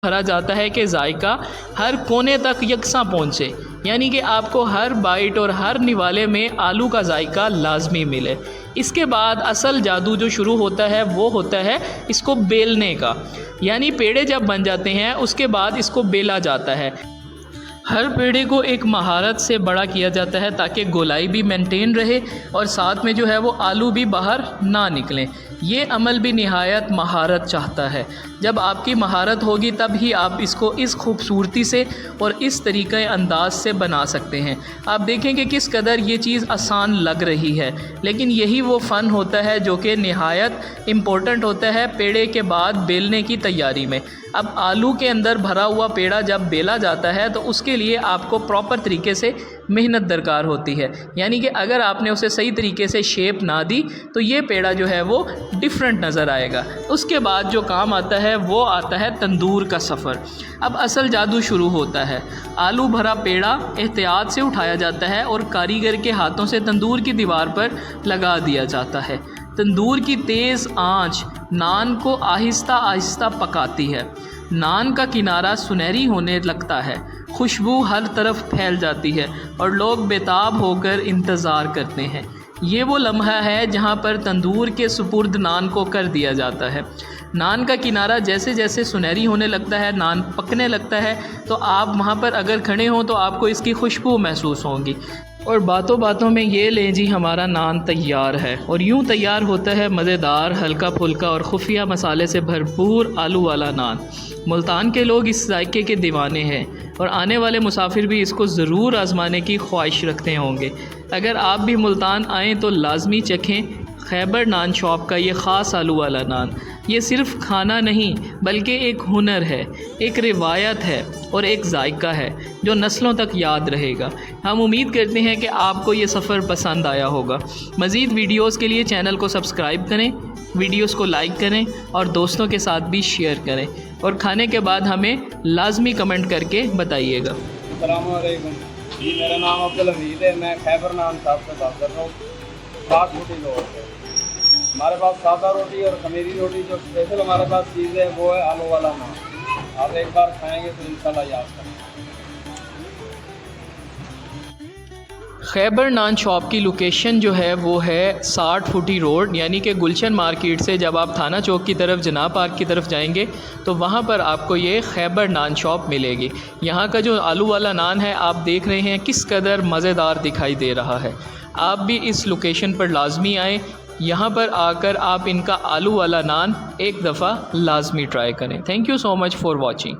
भरा जाता है कि जायका हर कोने तक यकसा पहुँचे, यानी कि आपको हर बाइट और हर निवाले में आलू का जायका लाजमी मिले। इसके बाद असल जादू जो शुरू होता है वो होता है इसको बेलने का, यानी पेड़े जब बन जाते हैं उसके बाद इसको बेला जाता है। हर पेड़े को एक महारत से बड़ा किया जाता है ताकि गोलाई भी मेंटेन रहे और साथ में जो है वो आलू भी बाहर ना निकलें। ये अमल भी निहायत महारत चाहता है। जब आपकी महारत होगी तब ही आप इसको इस खूबसूरती से और इस तरीक़े अंदाज से बना सकते हैं। आप देखें कि किस कदर ये चीज़ आसान लग रही है, लेकिन यही वो फ़न होता है जो कि निहायत इम्पोर्टेंट होता है पेड़े के बाद बेलने की तैयारी में। अब आलू के अंदर भरा हुआ पेड़ा जब बेला जाता है तो उसके लिए आपको प्रॉपर तरीके से मेहनत दरकार होती है, यानी कि अगर आपने उसे सही तरीके से शेप ना दी तो ये पेड़ा जो है वो डिफरेंट नज़र आएगा। उसके बाद जो काम आता है वो आता है तंदूर का सफ़र। अब असल जादू शुरू होता है। आलू भरा पेड़ा एहतियात से उठाया जाता है और कारीगर के हाथों से तंदूर की दीवार पर लगा दिया जाता है। तंदूर की तेज़ आंच नान को आहिस्ता आहिस्ता पकाती है। नान का किनारा सुनहरी होने लगता है, खुशबू हर तरफ फैल जाती है और लोग बेताब होकर इंतज़ार करते हैं। ये वो लम्हा है जहाँ पर तंदूर के सुपुर्द नान को कर दिया जाता है। नान का किनारा जैसे जैसे सुनहरी होने लगता है, नान पकने लगता है, तो आप वहाँ पर अगर खड़े हों तो आपको इसकी खुशबू महसूस होगी। और बातों बातों में ये लें जी हमारा नान तैयार है। और यूँ तैयार होता है मज़ेदार, हल्का फुल्का और खुफिया मसाले से भरपूर आलू वाला नान। मुल्तान के लोग इस जायके के दीवाने हैं और आने वाले मुसाफिर भी इसको ज़रूर आज़माने की ख्वाहिश रखते होंगे। अगर आप भी मुल्तान आएँ तो लाजमी चखें खैबर नान शॉप का ये ख़ास आलू वाला नान। ये सिर्फ़ खाना नहीं बल्कि एक हुनर है, एक रिवायत है और एक जायका है जो नस्लों तक याद रहेगा। हम उम्मीद करते हैं कि आपको ये सफ़र पसंद आया होगा। मज़ीद वीडियोस के लिए चैनल को सब्सक्राइब करें, वीडियोस को लाइक करें और दोस्तों के साथ भी शेयर करें और खाने के बाद हमें लाजमी कमेंट करके बताइएगा। अस्सलाम वालेकुम जी, मेरा नाम अब्दुल हमीद है। मैं खैबर नान साहब से बात कर रहा हूँ। फास्ट फूड लोग हमारे पास सादा रोटी और खमीरी रोटी, जो स्पेशल हमारे पास चीज़ है वो है आलू वाला नान। आप एक बार खाएंगे तो इंशाल्लाह याद करेंगे। खैबर नान शॉप की लोकेशन जो है वो है 60 फुटी रोड, यानी कि गुलशन मार्केट से जब आप थाना चौक की तरफ जनाब पार्क की तरफ जाएंगे तो वहाँ पर आपको ये खैबर नान शॉप मिलेगी। यहाँ का जो आलू वाला नान है आप देख रहे हैं किस कदर मज़ेदार दिखाई दे रहा है। आप भी इस लोकेशन पर लाजमी आएँ, यहाँ पर आकर आप इनका आलू वाला नान एक दफ़ा लाजमी ट्राई करें। Thank you so much for watching.